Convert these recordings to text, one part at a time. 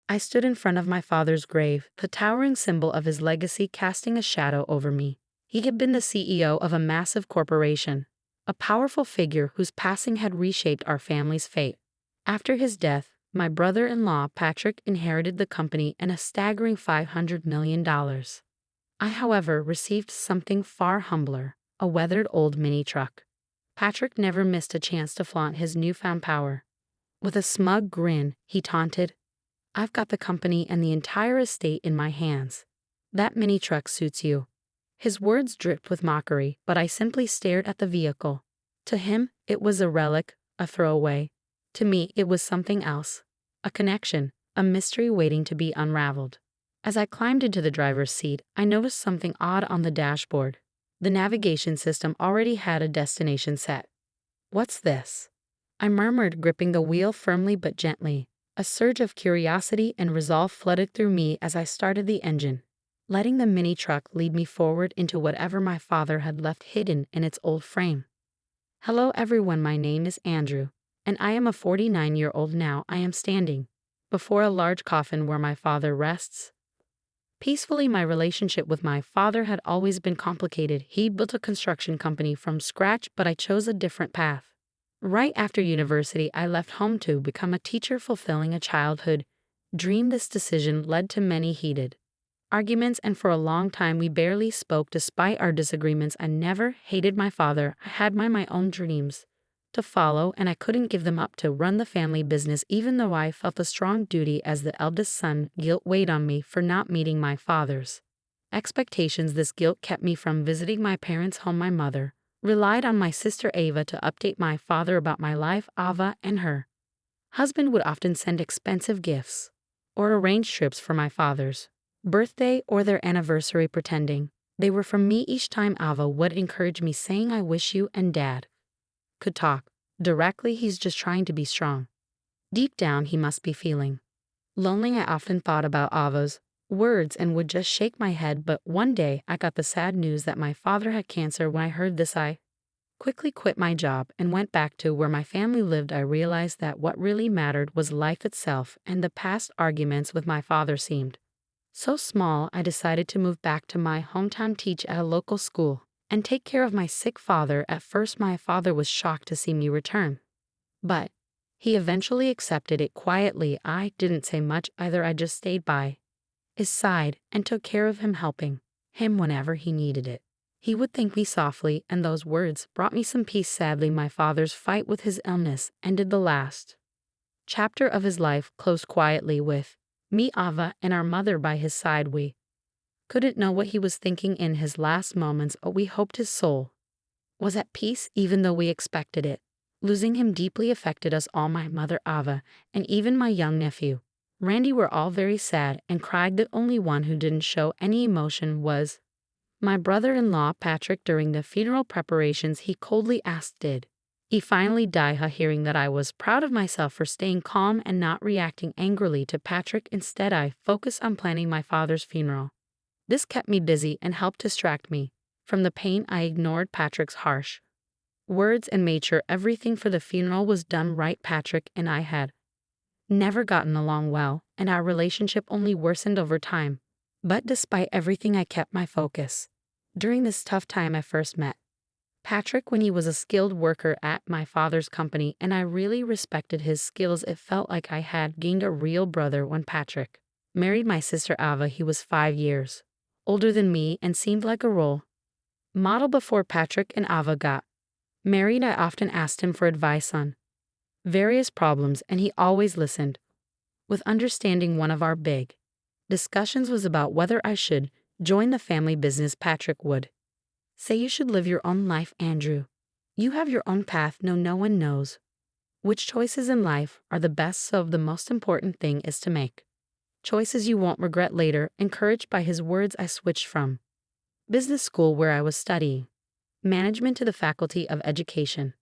I stood in front of my father's grave, the towering symbol of his legacy casting a shadow over me. He had been the CEO of a massive corporation, a powerful figure whose passing had reshaped our family's fate. After his death, my brother-in-law Patrick inherited the company and a staggering $500 million. I, however, received something far humbler, a weathered old mini truck. Patrick never missed a chance to flaunt his newfound power. With a smug grin, he taunted, "I've got the company and the entire estate in my hands. That mini truck suits you." His words dripped with mockery, but I simply stared at the vehicle. To him, it was a relic, a throwaway. To me, it was something else. A connection, a mystery waiting to be unraveled. As I climbed into the driver's seat, I noticed something odd on the dashboard. The navigation system already had a destination set. "What's this?" I murmured, gripping the wheel firmly but gently. A surge of curiosity and resolve flooded through me as I started the engine, letting the mini truck lead me forward into whatever my father had left hidden in its old frame. "Hello everyone, my name is Andrew, and I am a 49-year-old now. I am standing before a large coffin where my father rests. Peacefully, my relationship with my father had always been complicated. He built a construction company from scratch, but I chose a different path. Right after university, I left home to become a teacher, fulfilling a childhood dream. This decision led to many heated arguments, and for a long time we barely spoke despite our disagreements. I never hated my father. I had my own dreams to follow, and I couldn't give them up to run the family business. Even though I felt a strong duty as the eldest son, guilt weighed on me for not meeting my father's expectations. This guilt kept me from visiting my parents' home. My mother relied on my sister Ava to update my father about my life. Ava and her husband would often send expensive gifts or arrange trips for my father's birthday or their anniversary, pretending they were from me. Each time Ava would encourage me, saying, "I wish you and Dad could talk directly. He's just trying to be strong. Deep down, he must be feeling lonely." I often thought about Ava's words and would just shake my head, but one day I got the sad news that my father had cancer. When I heard this, I quickly quit my job and went back to where my family lived. I realized that what really mattered was life itself, and the past arguments with my father seemed so small. I decided to move back to my hometown, teach at a local school, and take care of my sick father. At first, my father was shocked to see me return, but he eventually accepted it quietly. I didn't say much either. I just stayed by his side and took care of him, helping him whenever he needed it. He would thank me softly, and those words brought me some peace. Sadly, my father's fight with his illness ended the last chapter of his life, closed quietly with me, Ava, and our mother by his side. We couldn't know what he was thinking in his last moments, but we hoped his soul was at peace, even though we expected it. Losing him deeply affected us all. My mother, Ava, and even my young nephew, Randy, were all very sad and cried. The only one who didn't show any emotion was my brother-in-law, Patrick. During the funeral preparations, he coldly asked, "Did he finally die?" Hearing that, I was proud of myself for staying calm and not reacting angrily to Patrick. Instead, I focused on planning my father's funeral. This kept me busy and helped distract me from the pain. I ignored Patrick's harsh words and made sure everything for the funeral was done right. Patrick and I had never gotten along well, and our relationship only worsened over time. But despite everything, I kept my focus. During this tough time, I first met Patrick when he was a skilled worker at my father's company, and I really respected his skills. It felt like I had gained a real brother. When Patrick married my sister Ava, he was 5 years older than me and seemed like a role model. Before Patrick and Ava got married, I often asked him for advice on various problems, and he always listened with understanding. One of our big discussions was about whether I should join the family business. Patrick would say, "You should live your own life, Andrew. You have your own path. No one knows which choices in life are the best, so the most important thing is to make choices you won't regret later." Encouraged by his words, I switched from business school, where I was studying management, to the Faculty of Education,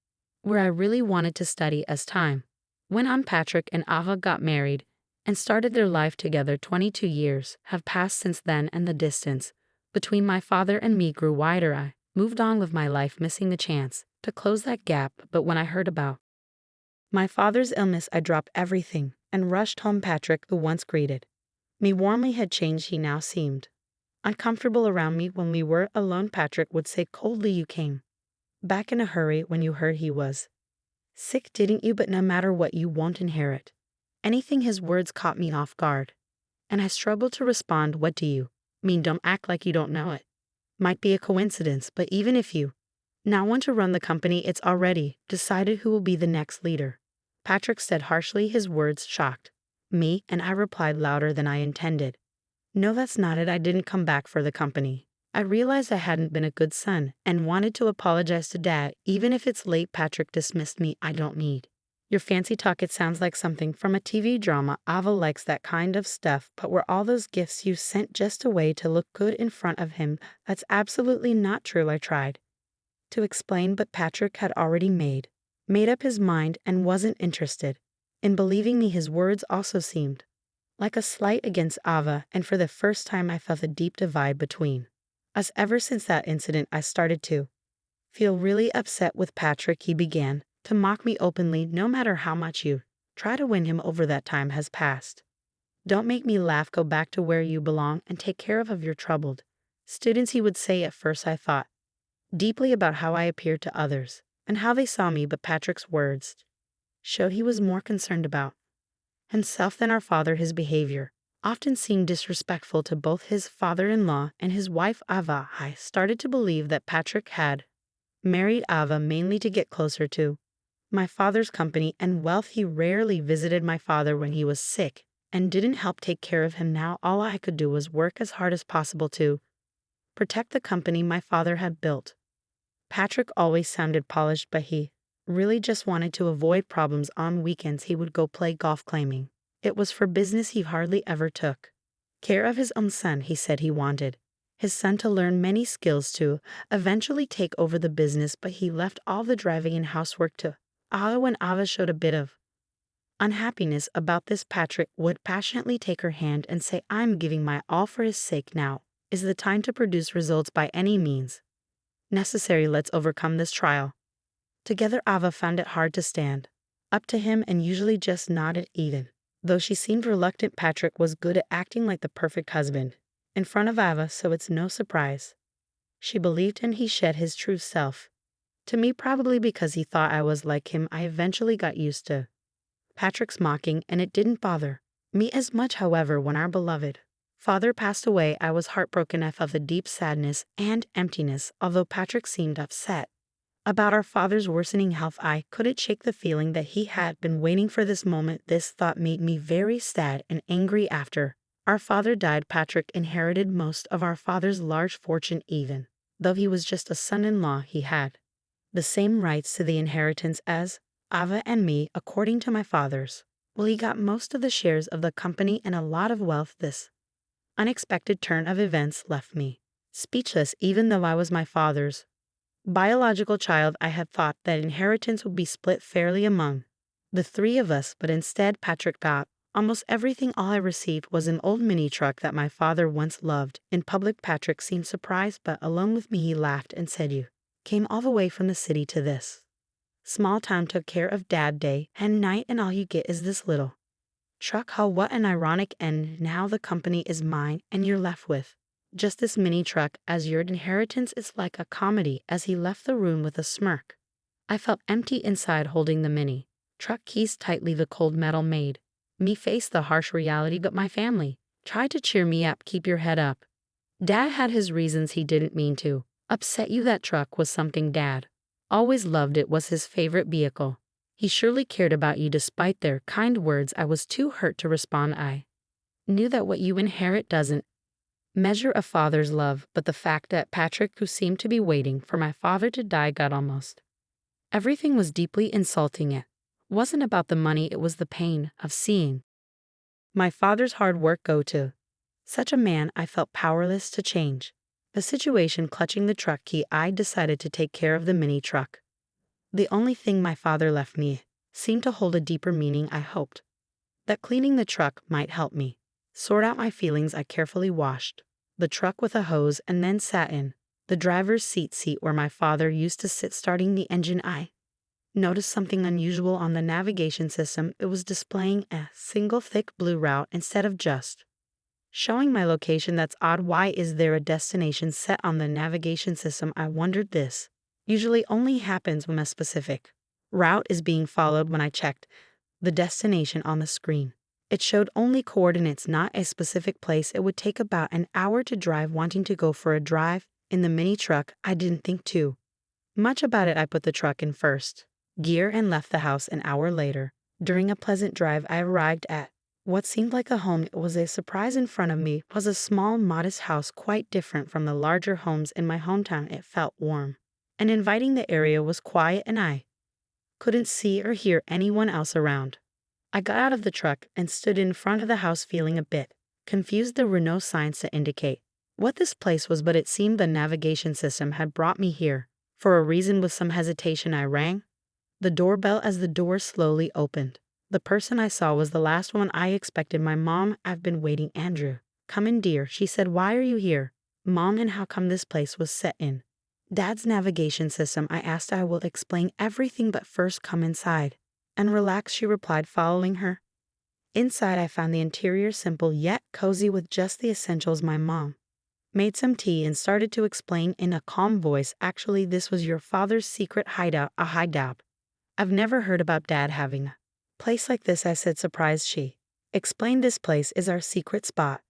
where I really wanted to study. As time went on, Patrick and Ava got married and started their life together. 22 years have passed since then, and the distance between my father and me grew wider. I moved on with my life, missing the chance to close that gap. But when I heard about my father's illness, I dropped everything and rushed home. Patrick, who once greeted me warmly, had changed. He now seemed uncomfortable around me. When we were alone, Patrick would say coldly, "You came back in a hurry when you heard he was sick, didn't you? But no matter what, you won't inherit anything." His words caught me off guard, and I struggled to respond. "What do you mean? Don't act like you don't know it. Might be a coincidence, but even if you now want to run the company, it's already decided who will be the next leader," Patrick said harshly. His words shocked me, and I replied louder than I intended. "No, that's not it. I didn't come back for the company." I realized I hadn't been a good son and wanted to apologize to Dad, even if it's late. Patrick dismissed me. "I don't need your fancy talk. It sounds like something from a TV drama. Ava likes that kind of stuff. But were all those gifts you sent just a way to look good in front of him?" "That's absolutely not true." I tried to explain, but Patrick had already made up his mind and wasn't interested in believing me. His words also seemed like a slight against Ava, and for the first time I felt a deep divide between us. Ever since that incident, I started to feel really upset with Patrick. He began to mock me openly. "No matter how much you try to win him over, that time has passed. Don't make me laugh. Go back to where you belong and take care of your troubled students," he would say. At first I thought deeply about how I appeared to others and how they saw me, but Patrick's words showed he was more concerned about himself than our father. His behavior often seemed disrespectful to both his father-in-law and his wife Ava. I started to believe that Patrick had married Ava mainly to get closer to my father's company and wealth. He rarely visited my father when he was sick and didn't help take care of him. Now all I could do was work as hard as possible to protect the company my father had built. Patrick always sounded polished, but he really just wanted to avoid problems. On weekends he would go play golf, claiming it was for business. He hardly ever took care of his own son. He said he wanted his son to learn many skills to eventually take over the business, but he left all the driving and housework to Ava. When Ava showed a bit of unhappiness about this, Patrick would passionately take her hand and say, "I'm giving my all for his sake. Now is the time to produce results by any means necessary. Let's overcome this trial together." Ava found it hard to stand up to him and usually just nodded. Even though she seemed reluctant, Patrick was good at acting like the perfect husband in front of Ava, so it's no surprise she believed him. He shed his true self to me, probably because he thought I was like him. I eventually got used to Patrick's mocking, and it didn't bother me as much. However, when our beloved father passed away, I was heartbroken. I felt a deep sadness and emptiness. Although Patrick seemed upset about our father's worsening health, I couldn't shake the feeling that he had been waiting for this moment. This thought made me very sad and angry. After our father died, Patrick inherited most of our father's large fortune. Even though he was just a son-in-law, he had the same rights to the inheritance as Ava and me, according to my father's. Well, he got most of the shares of the company and a lot of wealth. This unexpected turn of events left me speechless. Even though I was my father's biological child, I had thought that inheritance would be split fairly among the three of us, but instead Patrick got almost everything. All I received was an old mini truck that my father once loved. In public, Patrick seemed surprised, but alone with me he laughed and said, "You came all the way from the city to this small town, took care of Dad day and night, and all you get is this little truck? How what an ironic end. Now the company is mine and you're left with just this mini truck as your inheritance." Is like a comedy. As he left the room with a smirk, I felt empty inside. Holding the mini truck keys tightly, the cold metal made me face the harsh reality, but my family tried to cheer me up. "Keep your head up. Dad had his reasons. He didn't mean to upset you. That truck was something Dad always loved. It was his favorite vehicle. He surely cared about you." Despite their kind words, I was too hurt to respond. I knew that what you inherit doesn't measure a father's love, but the fact that Patrick, who seemed to be waiting for my father to die, got almost everything, was deeply insulting. It wasn't about the money, it was the pain of seeing my father's hard work go to such a man. I felt powerless to change the situation. Clutching the truck key, I decided to take care of the mini truck. The only thing my father left me seemed to hold a deeper meaning. I hoped that cleaning the truck might help me sort out my feelings. I carefully washed the truck with a hose and then sat in the driver's seat where my father used to sit. Starting the engine, I noticed something unusual on the navigation system. It was displaying a single thick blue route instead of just showing my location. That's odd. Why is there a destination set on the navigation system? I wondered. This usually only happens when a specific route is being followed. When I checked the destination on the screen, it showed only coordinates, not a specific place. It would take about an hour to drive. Wanting to go for a drive in the mini truck, I didn't think too much about it. I put the truck in first gear and left the house. An hour later, during a pleasant drive, I arrived at what seemed like a home. It was a surprise. In front of me was a small, modest house, quite different from the larger homes in my hometown. It felt warm and inviting. The area was quiet and I couldn't see or hear anyone else around. I got out of the truck and stood in front of the house, feeling a bit confused. There were no signs to indicate what this place was, but it seemed the navigation system had brought me here for a reason. With some hesitation, I rang the doorbell. As the door slowly opened, the person I saw was the last one I expected. My mom. I've been waiting. Andrew, come in, dear, she said. Why are you here, Mom, and how come this place was set in Dad's navigation system? I asked. I will explain everything, but first come inside and relax, she replied, following her. Inside, I found the interior simple yet cozy with just the essentials. My mom made some tea and started to explain in a calm voice. Actually, this was your father's secret hideout. A hideout? I've never heard about Dad having a place like this, I said, surprised. She explained, this place is our secret spot.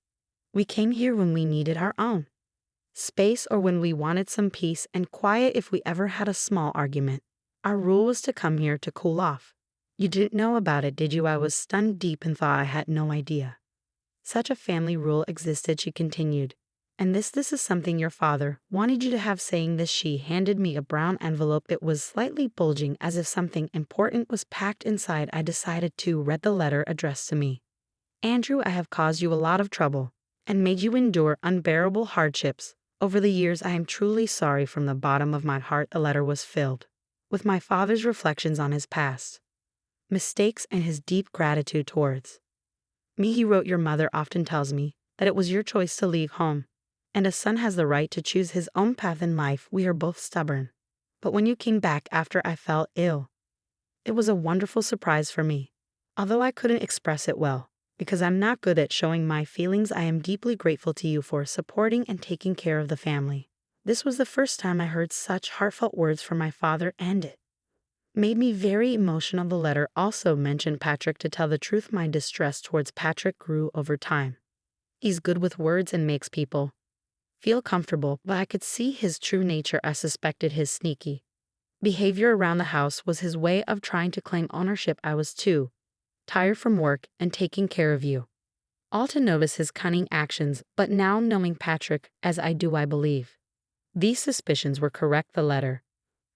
We came here when we needed our own space or when we wanted some peace and quiet. If we ever had a small argument, our rule was to come here to cool off. You didn't know about it, did you? I was stunned deep and thought I had no idea such a family rule existed, she continued. And this is something your father wanted you to have. Saying this, she handed me a brown envelope. It was slightly bulging, as if something important was packed inside. I decided to read the letter addressed to me. Andrew, I have caused you a lot of trouble and made you endure unbearable hardships over the years. I am truly sorry from the bottom of my heart. The letter was filled with my father's reflections on his past mistakes and his deep gratitude towards me. He wrote, your mother often tells me that it was your choice to leave home, and a son has the right to choose his own path in life. We are both stubborn, but when you came back after I fell ill, it was a wonderful surprise for me. Although I couldn't express it well, because I'm not good at showing my feelings, I am deeply grateful to you for supporting and taking care of the family. This was the first time I heard such heartfelt words from my father, and it made me very emotional. The letter also mentioned Patrick. To tell the truth, my distress towards Patrick grew over time. He's good with words and makes people feel comfortable, but I could see his true nature. I suspected his sneaky behavior around the house was his way of trying to claim ownership. I was too tired from work and taking care of you all to notice his cunning actions, but now knowing Patrick as I do, I believe these suspicions were correct. The letter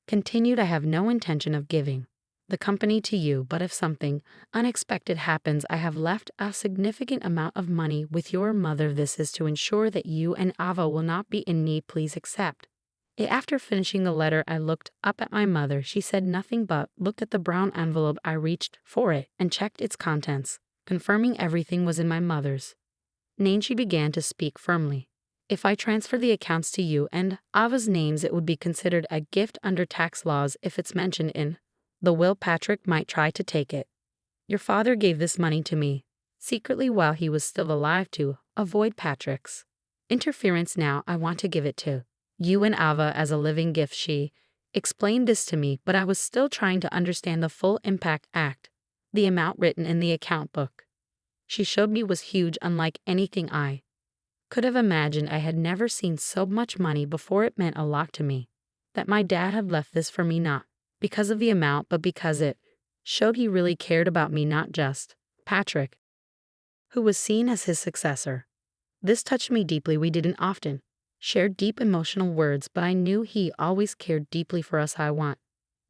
continued, I have no intention of giving the company to you, but if something unexpected happens, I have left a significant amount of money with your mother. This is to ensure that you and Ava will not be in need. Please accept it. After finishing the letter, I looked up at my mother. She said nothing but looked at the brown envelope. I reached for it and checked its contents, confirming everything was in my mother's name. She began to speak firmly. If I transfer the accounts to you and Ava's names, it would be considered a gift under tax laws. If it's mentioned in the will, Patrick might try to take it. Your father gave this money to me secretly while he was still alive to avoid Patrick's interference. Now I want to give it to you and Ava as a living gift. She explained this to me, but I was still trying to understand the full impact. The amount written in the account book she showed me was huge, unlike anything I could have imagined. I had never seen so much money before. It meant a lot to me that my dad had left this for me, not because of the amount, but because it showed he really cared about me, not just Patrick, who was seen as his successor. This touched me deeply. We didn't often share deep emotional words, but I knew he always cared deeply for us. I want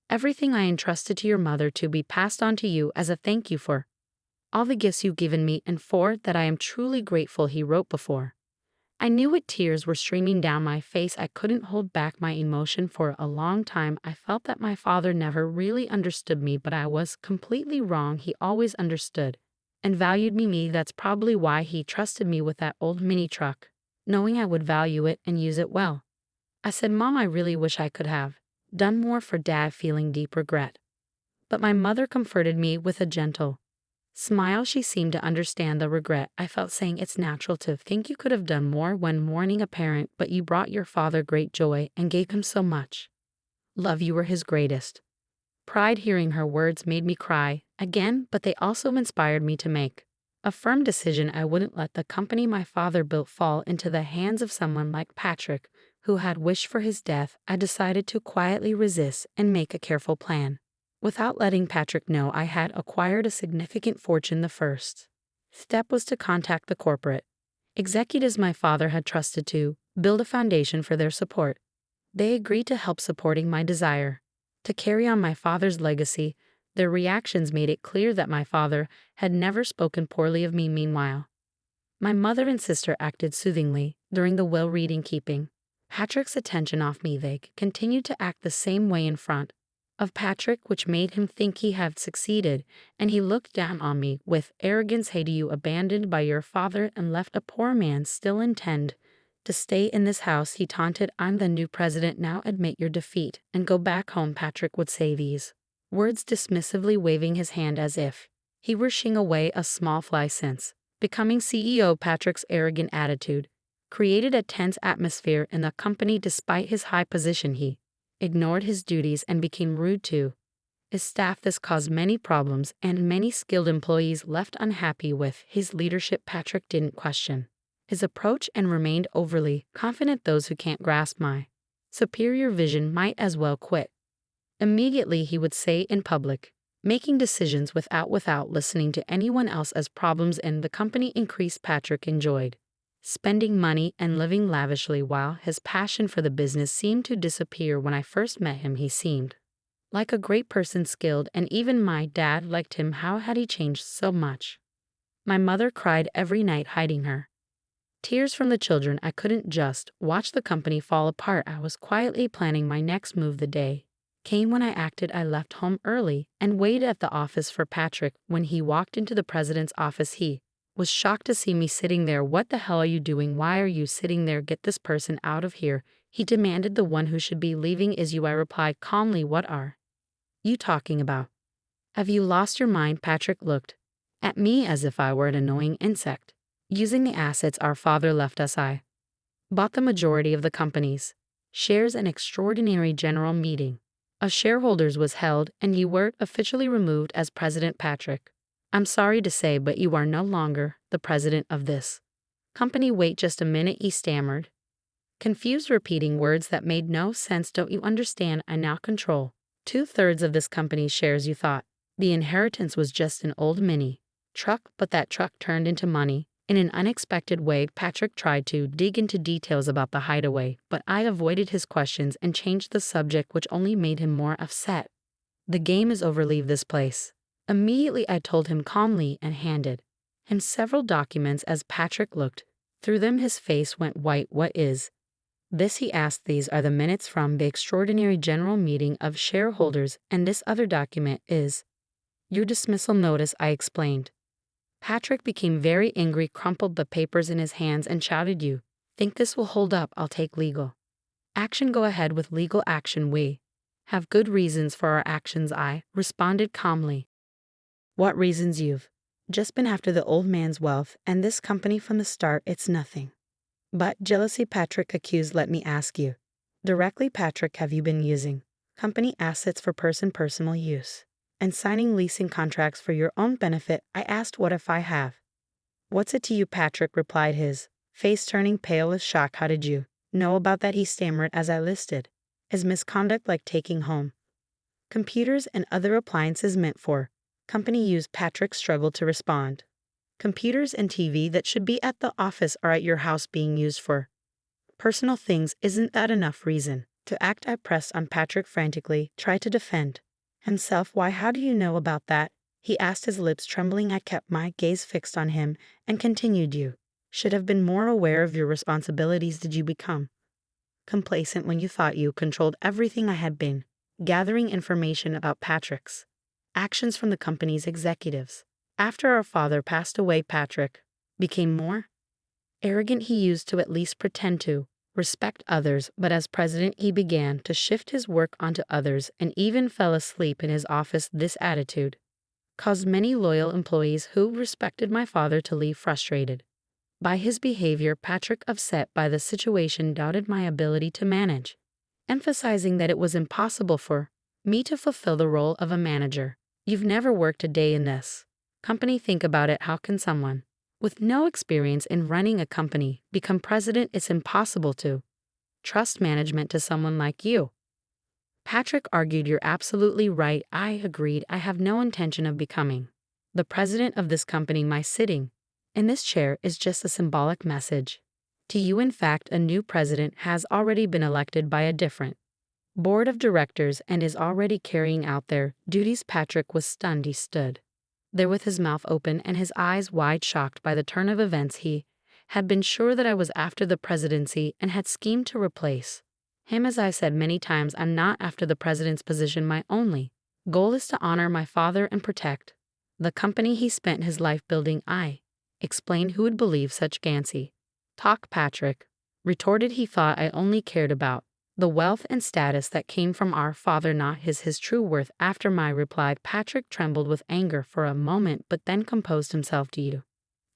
everything I entrusted to your mother to be passed on to you as a thank you for all the gifts you've given me, and for that I am truly grateful, he wrote. Before I knew it, tears were streaming down my face. I couldn't hold back my emotion. For a long time, I felt that my father never really understood me, but I was completely wrong. He always understood and valued me. That's probably why he trusted me with that old mini truck, knowing I would value it and use it well. I said, Mom, I really wish I could have done more for Dad, feeling deep regret But my mother comforted me with a gentle smile. She seemed to understand the regret I felt, saying it's natural to think you could have done more when mourning a parent, but you brought your father great joy and gave him so much love. You were his greatest pride. Hearing her words made me cry again, but they also inspired me to make a firm decision. I wouldn't let the company my father built fall into the hands of someone like Patrick, who had wished for his death. I decided to quietly resist and make a careful plan. Without letting Patrick know I had acquired a significant fortune, the first step was to contact the corporate executives my father had trusted to build a foundation for their support. They agreed to help, supporting my desire to carry on my father's legacy. Their reactions made it clear that my father had never spoken poorly of me. Meanwhile, my mother and sister acted soothingly during the will reading, keeping Patrick's attention off me. They continued to act the same way in front of Patrick, which made him think he had succeeded, and he looked down on me with arrogance. Hey, do you abandoned by your father and left a poor man still intend to stay in this house? He taunted. I'm the new president now. Admit your defeat and go back home. Patrick would say these words dismissively, waving his hand as if he were wishing away a small fly. Since becoming CEO, Patrick's arrogant attitude created a tense atmosphere in the company. Despite his high position, he ignored his duties and became rude to his staff. This caused many problems, and many skilled employees left unhappy with his leadership. Patrick didn't question his approach and remained overly confident. Those who can't grasp my superior vision might as well quit immediately, he would say in public, making decisions without listening to anyone else. As problems in the company increased, Patrick enjoyed spending money and living lavishly, while his passion for the business seemed to disappear. When I first met him, he seemed like a great person, skilled, and even my dad liked him. How had he changed so much? My mother cried every night, hiding her tears from the children. I couldn't just watch the company fall apart. I was quietly planning my next move. The day came when I acted. I left home early and waited at the office for Patrick. When he walked into the president's office, he was shocked to see me sitting there. What the hell are you doing? Why are you sitting there? Get this person out of here, he demanded. The one who should be leaving is you, I replied calmly. What are you talking about? Have you lost your mind? Patrick looked at me as if I were an annoying insect. Using the assets our father left us, I bought the majority of the company's shares. An extraordinary general meeting of shareholders was held, and you were officially removed as president. Patrick, I'm sorry to say, but you are no longer the president of this company. Wait just a minute, he stammered, confused, repeating words that made no sense. Don't you understand? I now control 2/3 of this company's shares. You thought the inheritance was just an old mini truck, but that truck turned into money in an unexpected way. Patrick tried to dig into details about the hideaway, but I avoided his questions and changed the subject, which only made him more upset. The game is over. Leave this place immediately, I told him calmly, and handed him several documents. As Patrick looked through them, his face went white. What is this? He asked. These are the minutes from the extraordinary general meeting of shareholders, and this other document is your dismissal notice, I explained. Patrick became very angry, crumpled the papers in his hands, and shouted, you think this will hold up? I'll take legal action. Go ahead with legal action. We have good reasons for our actions, I responded calmly. What reasons? You've just been after the old man's wealth and this company from the start. It's nothing but jealousy, Patrick accused. Let me ask you directly, Patrick, have you been using company assets for personal use and signing leasing contracts for your own benefit? I asked. What if I have? What's it to you? Patrick replied, his face turning pale with shock. How did you know about that? He stammered as I listed his misconduct, like taking home computers and other appliances meant for company use. Patrick struggled to respond. Computers and TV that should be at the office are at your house being used for personal things. Isn't that enough reason to act? I pressed on. Patrick frantically tried to defend himself. Why? How do you know about that? He asked, his lips trembling. I kept my gaze fixed on him and continued. You should have been more aware of your responsibilities. Did you become complacent when you thought you controlled everything? I had been gathering information about Patrick's actions from the company's executives. After our father passed away, Patrick became more arrogant. He used to at least pretend to respect others, but as president, he began to shift his work onto others and even fell asleep in his office. This attitude caused many loyal employees who respected my father to leave frustrated by his behavior. Patrick, upset by the situation, doubted my ability to manage, emphasizing that it was impossible for me to fulfill the role of a manager. You've never worked a day in this company. Think about it. How can someone with no experience in running a company become president? It's impossible to trust management to someone like you. Patrick argued. You're absolutely right. I agreed. I have no intention of becoming the president of this company. My sitting in this chair is just a symbolic message to you. In fact, a new president has already been elected by a different board of directors and is already carrying out their duties. Patrick was stunned. He stood there with his mouth open and his eyes wide, shocked by the turn of events. He had been sure that I was after the presidency and had schemed to replace him. As I said many times, I'm not after the president's position. My only goal is to honor my father and protect the company he spent his life building. I explained. Who would believe such fancy talk? Patrick retorted. He thought I only cared about the wealth and status that came from our father, not his true worth. After my reply, Patrick trembled with anger for a moment, but then composed himself. Do you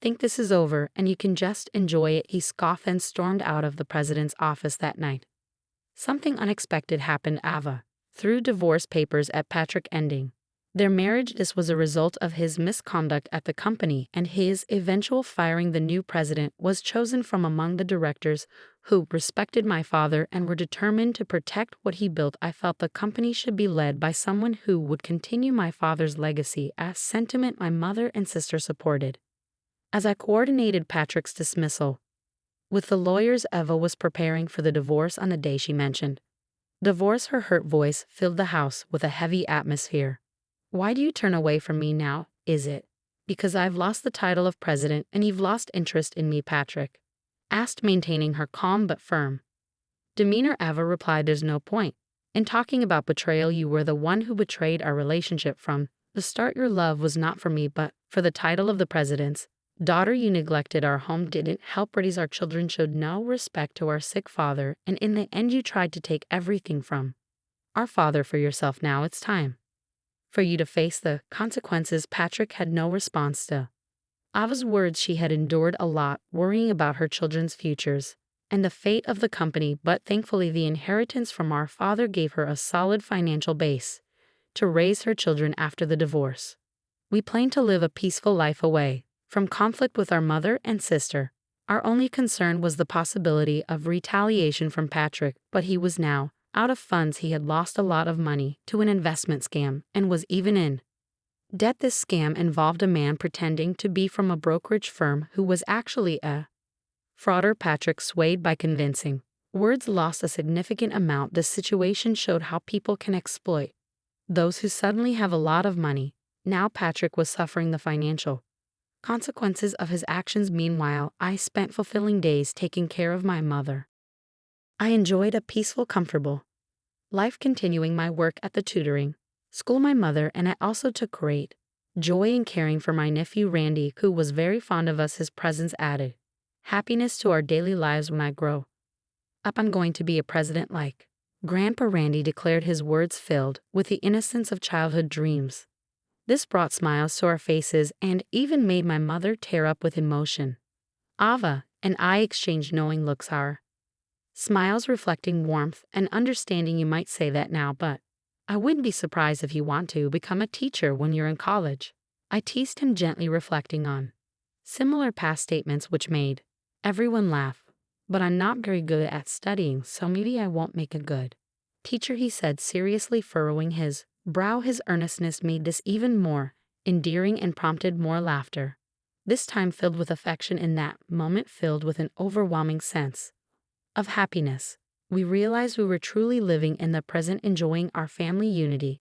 think this is over and you can just enjoy it? He scoffed and stormed out of the president's office. That night, something unexpected happened. Ava threw divorce papers at Patrick, ending their marriage. This was a result of his misconduct at the company and his eventual firing. The new president was chosen from among the directors who respected my father and were determined to protect what he built. I felt the company should be led by someone who would continue my father's legacy, a sentiment my mother and sister supported. As I coordinated Patrick's dismissal with the lawyers, Eva was preparing for the divorce. On the day she mentioned divorce, her hurt voice filled the house with a heavy atmosphere. Why do you turn away from me now? Is it because I've lost the title of president and you've lost interest in me? Patrick asked, maintaining her calm but firm demeanor. Eva replied, there's no point in talking about betrayal. You were the one who betrayed our relationship from the start. Your love was not for me, but for the title of the president's daughter. You neglected our home, didn't help raise our children, showed no respect to our sick father, and in the end you tried to take everything from our father for yourself. Now it's time for you to face the consequences. Patrick had no response to Ava's words. She had endured a lot, worrying about her children's futures and the fate of the company, but thankfully the inheritance from our father gave her a solid financial base to raise her children after the divorce. We planned to live a peaceful life away from conflict with our mother and sister. Our only concern was the possibility of retaliation from Patrick, but he was now out of funds. He had lost a lot of money to an investment scam and was even in debt. This scam involved a man pretending to be from a brokerage firm who was actually a frauder. Patrick, swayed by convincing words, lost a significant amount. This situation showed how people can exploit those who suddenly have a lot of money. Now Patrick was suffering the financial consequences of his actions. Meanwhile, I spent fulfilling days taking care of my mother. I enjoyed a peaceful, comfortable life, continuing my work at the tutoring school my mother, and I also took great joy in caring for my nephew Randy, who was very fond of us. His presence added happiness to our daily lives. When I grow up, I'm going to be a president like Grandpa Randy declared, his words filled with the innocence of childhood dreams. This brought smiles to our faces and even made my mother tear up with emotion. Ava and I exchanged knowing looks, our smiles reflecting warmth and understanding. You might say that now, but I wouldn't be surprised if you want to become a teacher when you're in college. I teased him gently, reflecting on similar past statements which made everyone laugh. But I'm not very good at studying, so maybe I won't make a good teacher, he said, seriously furrowing his brow. His earnestness made this even more endearing and prompted more laughter, this time filled with affection. In that moment, filled with an overwhelming sense of happiness, we realized we were truly living in the present, enjoying our family unity.